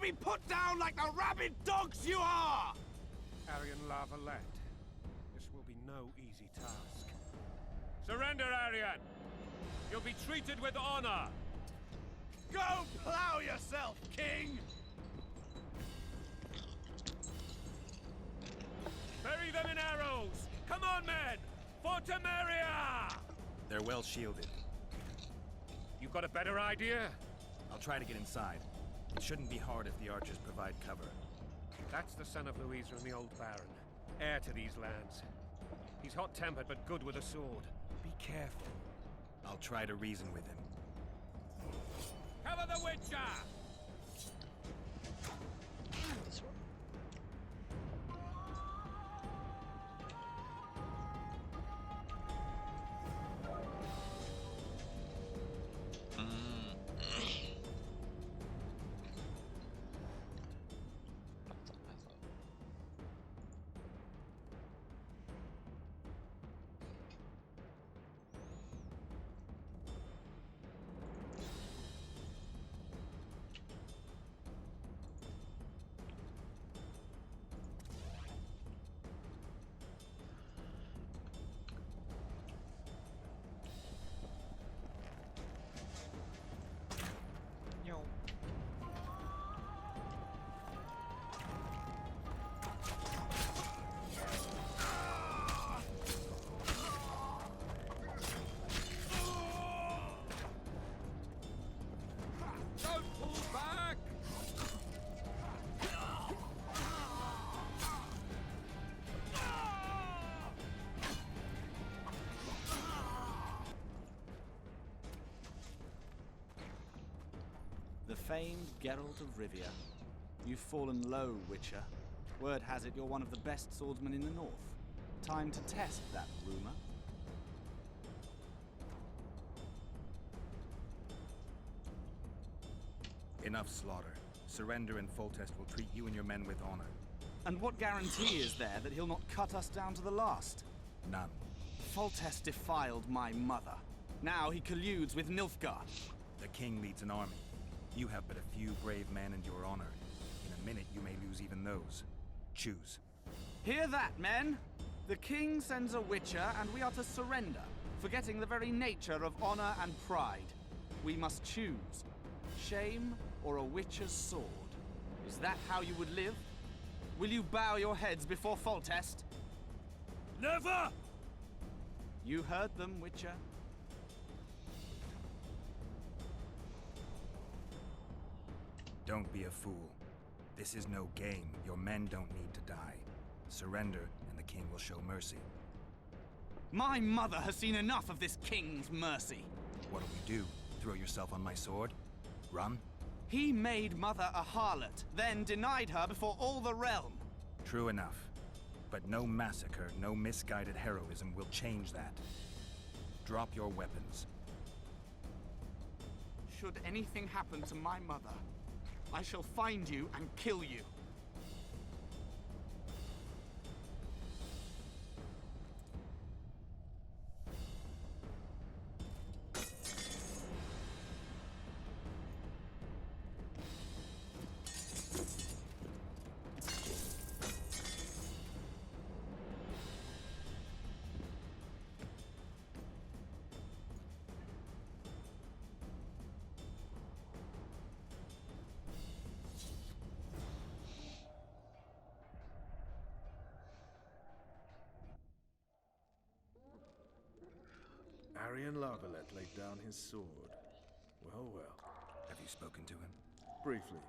be put down like the rabid dogs you are! Arian La Valette, this will be no easy task. Surrender, Arian! You'll be treated with honor! Go plow yourself, King! Bury them in arrows! Come on, men! For Temeria! They're well shielded. You got a better idea? I'll try to get inside. It shouldn't be hard if the archers provide cover. That's the son of Louisa and the old Baron, heir to these lands. He's hot-tempered but good with a sword. Be careful. I'll try to reason with him. Cover the Witcher! This one. Yo. Don't pull back! The famed Geralt of Rivia. You've fallen low, Witcher. Word has it you're one of the best swordsmen in the north. Time to test that rumor. Enough slaughter. Surrender and Foltest will treat you and your men with honor. And what guarantee is there that he'll not cut us down to the last? None. Foltest defiled my mother. Now he colludes with Nilfgaard. The king leads an army. You have but a few brave men and your honor. In a minute you may lose even those. Choose. Hear that, men? The king sends a Witcher and we are to surrender, forgetting the very nature of honor and pride. We must choose. Shame or a Witcher's sword? Is that how you would live? Will you bow your heads before Foltest? Never! You heard them, Witcher. Don't be a fool. This is no game. Your men don't need to die. Surrender, and the king will show mercy. My mother has seen enough of this king's mercy. What'll you do? Throw yourself on my sword? Run? He made mother a harlot, then denied her before all the realm. True enough. But no massacre, no misguided heroism will change that. Drop your weapons. Should anything happen to my mother, I shall find you and kill you. Arian La Valette laid down his sword. Well, well. Have you spoken to him? Briefly.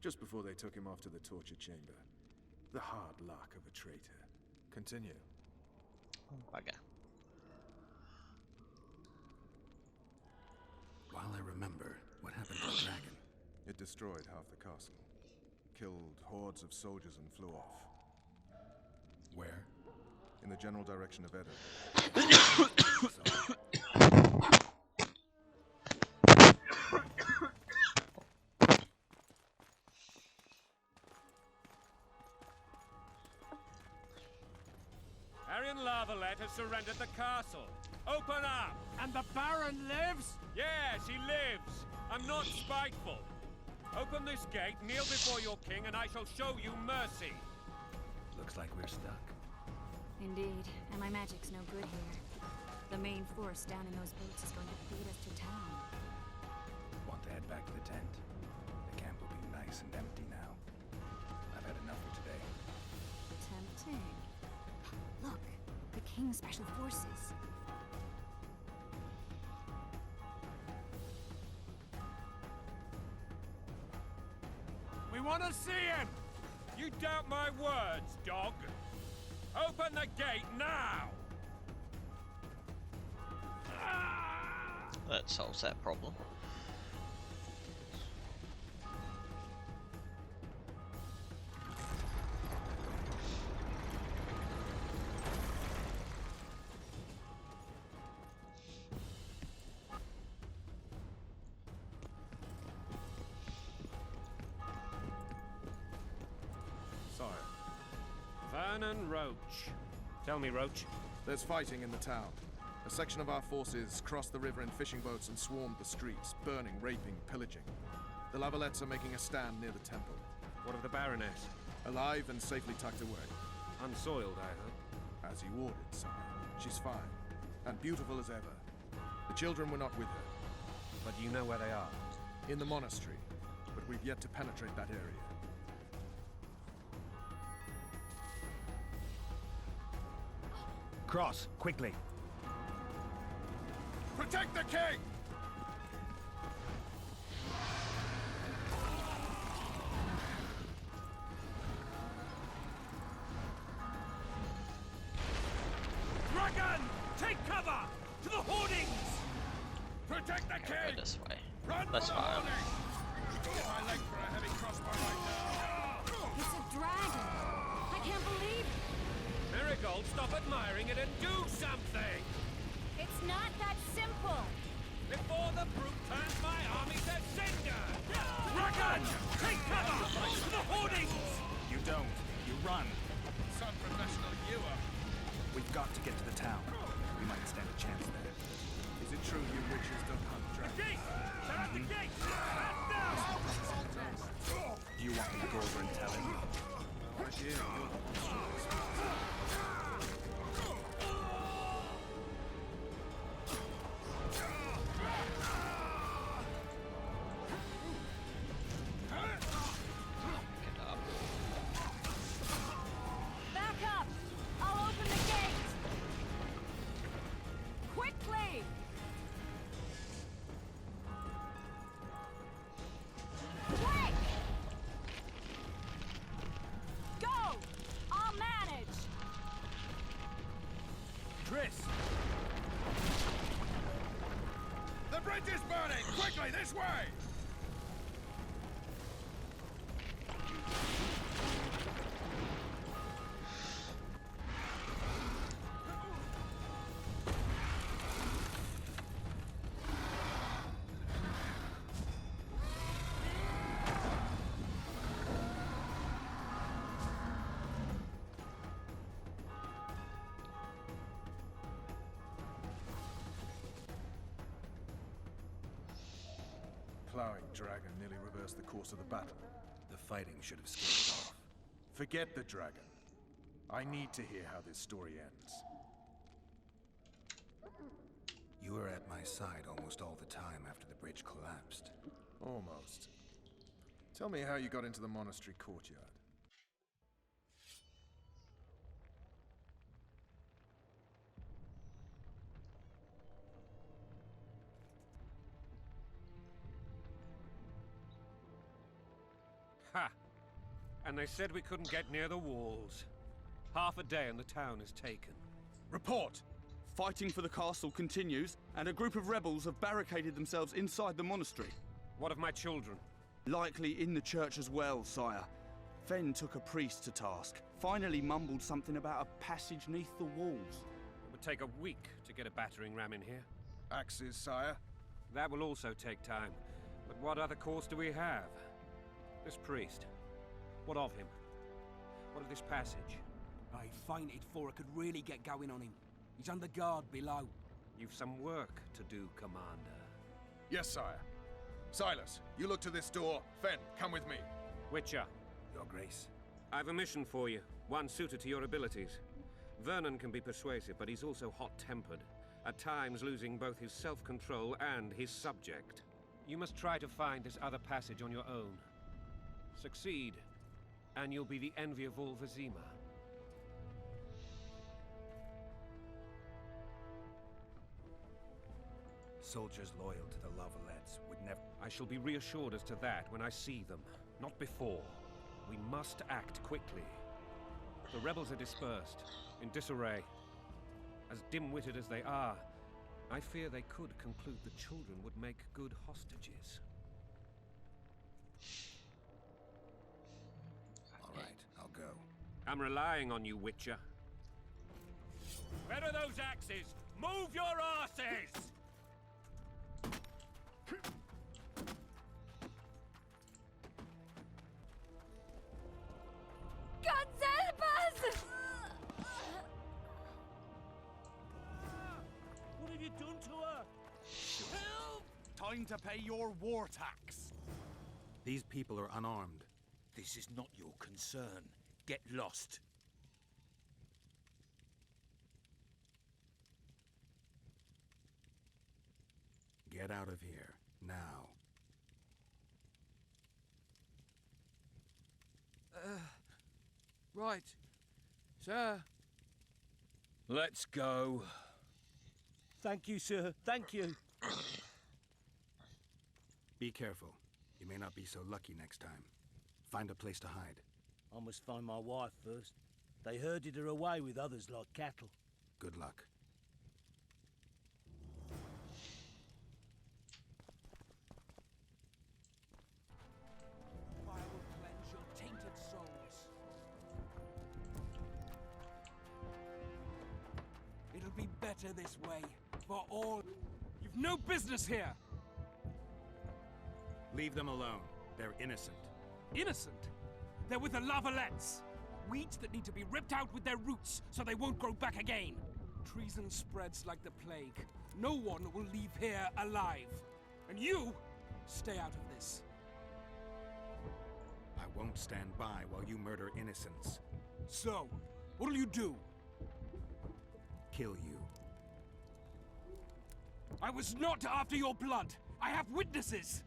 Just before they took him off to the torture chamber. The hard luck of a traitor. Continue. Bugger. While I remember, what happened to the dragon? It destroyed half the castle. Killed hordes of soldiers and flew off. Where? In the general direction of Edda. Arian La Valette has surrendered the castle. Open up! And the Baron lives? Yes, he lives. I'm not spiteful. Open this gate, kneel before your king, and I shall show you mercy. Looks like we're stuck. Indeed, and my magic's no good here. The main force down in those boats is going to beat us to town. Want to head back to the tent? The camp will be nice and empty now. I've had enough for today. Tempting. Look, the King's Special Forces. We want to see him! You doubt my words, dog? Open the gate now! That solves that problem. Sire, Vernon Roach. Tell me, Roach. there's fighting in the town. A section of our forces crossed the river in fishing boats and swarmed the streets, burning, raping, pillaging. The Lavalettes are making a stand near the temple. What of the Baroness? Alive and safely tucked away. Unsoiled, I hope. As you ordered, sire. She's fine. And beautiful as ever. The children were not with her. But you know where they are. In the monastery. But we've yet to penetrate that area. Cross, quickly! Protect the king! Dragon! Take cover! To the hoardings! Protect the Go king! this way. Run That's for the fine. hoardings! Get my leg for a heavy crossbow right now! It's a dragon! I can't believe it! Marigold, stop admiring it and do something! It's not that simple! Before the brute turns my army to cinder! Dragon! Take cover! To the hoardings! You don't. You run. Some professional you are. We've got to get to the town. We might stand a chance there. Is it true you witches don't hunt dragons? Gate! They're at the gate! And now! Do you want me to go over and tell him? My dear, you're the monster. Get up. Back up! I'll open the gate! Quickly! Quick! Go! I'll manage! Triss! The bridge is burning! Quickly, this way! Plowing dragon nearly reversed the course of the battle. The fighting should have scared it off. Forget the dragon. I need to hear how this story ends. You were at my side almost all the time after the bridge collapsed. Almost. Tell me how you got into the monastery courtyard. Ha! And they said we couldn't get near the walls. Half a day and the town is taken. Report! Fighting for the castle continues, and a group of rebels have barricaded themselves inside the monastery. What of my children? Likely in the church as well, sire. Fen took a priest to task. Finally mumbled something about a passage neath the walls. It would take a week to get a battering ram in here. Axes, sire? That will also take time. But what other course do we have? This priest. What of him? What of this passage? I fainted before I could really get going on him. He's under guard below. You've some work to do, Commander. Yes, sire. Silas, you look to this door. Fen, come with me. Witcher, Your Grace. I've a mission for you, one suited to your abilities. Vernon can be persuasive, but he's also hot-tempered, at times losing both his self-control and his subject. You must try to find this other passage on your own. Succeed, and you'll be the envy of all Vizima. Soldiers loyal to the Lavalettes would never... I shall be reassured as to that when I see them, not before. We must act quickly. The rebels are dispersed, in disarray. As dim-witted as they are, I fear they could conclude the children would make good hostages. All right, I'll go. I'm relying on you, Witcher. Where are those axes? Move your asses! God help us! What have you done to her? Help! Time to pay your war tax. These people are unarmed. This is not your concern. Get lost. Get out of here, now. Right. Sir. Let's go. Thank you, sir. Thank you. Be careful. You may not be so lucky next time. Find a place to hide. I must find my wife first. They herded her away with others like cattle. Good luck. I will cleanse your tainted souls. It'll be better this way, for all... You've no business here! Leave them alone. They're innocent. Innocent? They're with the Lavalettes. Weeds that need to be ripped out with their roots so they won't grow back again. Treason spreads like the plague. No one will leave here alive. And you, stay out of this. I won't stand by while you murder innocents. So, what'll you do? Kill you. I was not after your blood. I have witnesses.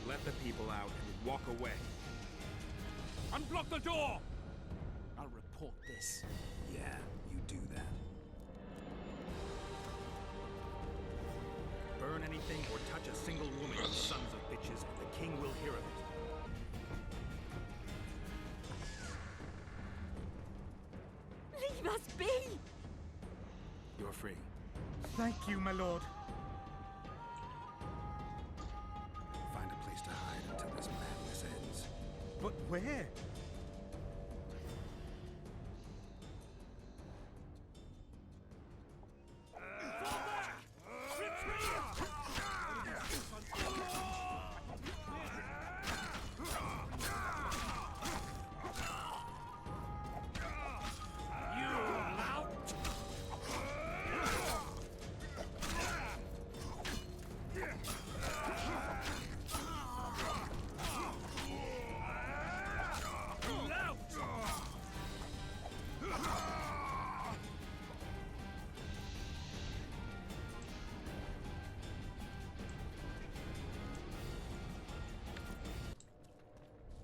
Let the people out and walk away. Unblock the door! I'll report this. Yeah, you do that. Burn anything or touch a single woman, you sons of bitches, and the king will hear of it. Leave us be! You're free. Thank you, my lord. Find a place to hide until this madness ends. But where?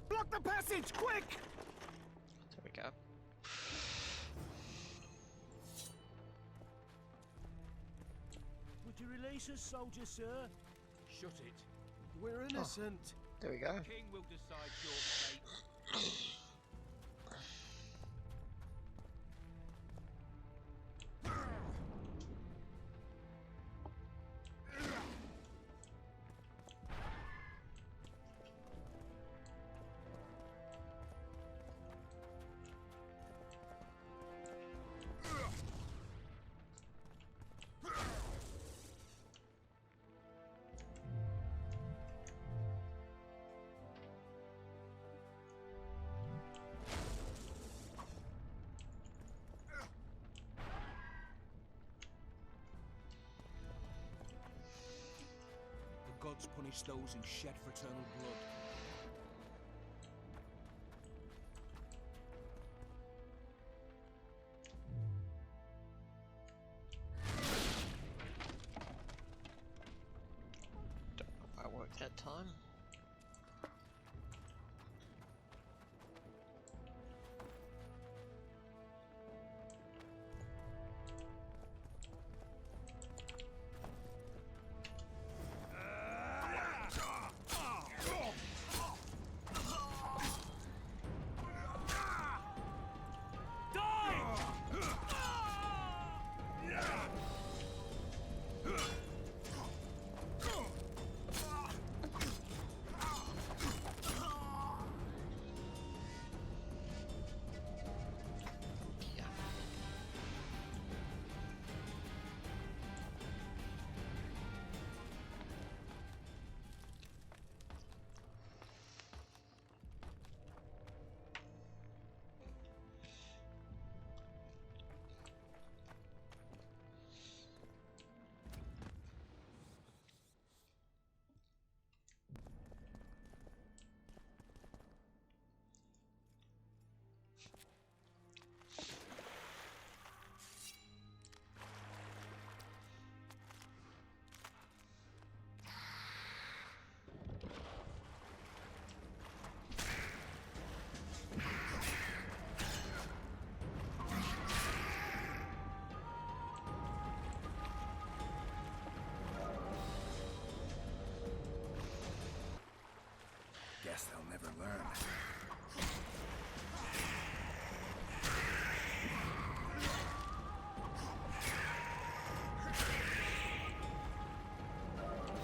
Block the passage, quick! There we go. Would you release us, soldier, sir? Shut it. We're innocent. There we go. King will decide your fate. punish those who shed fraternal blood. Don't know if I worked that time.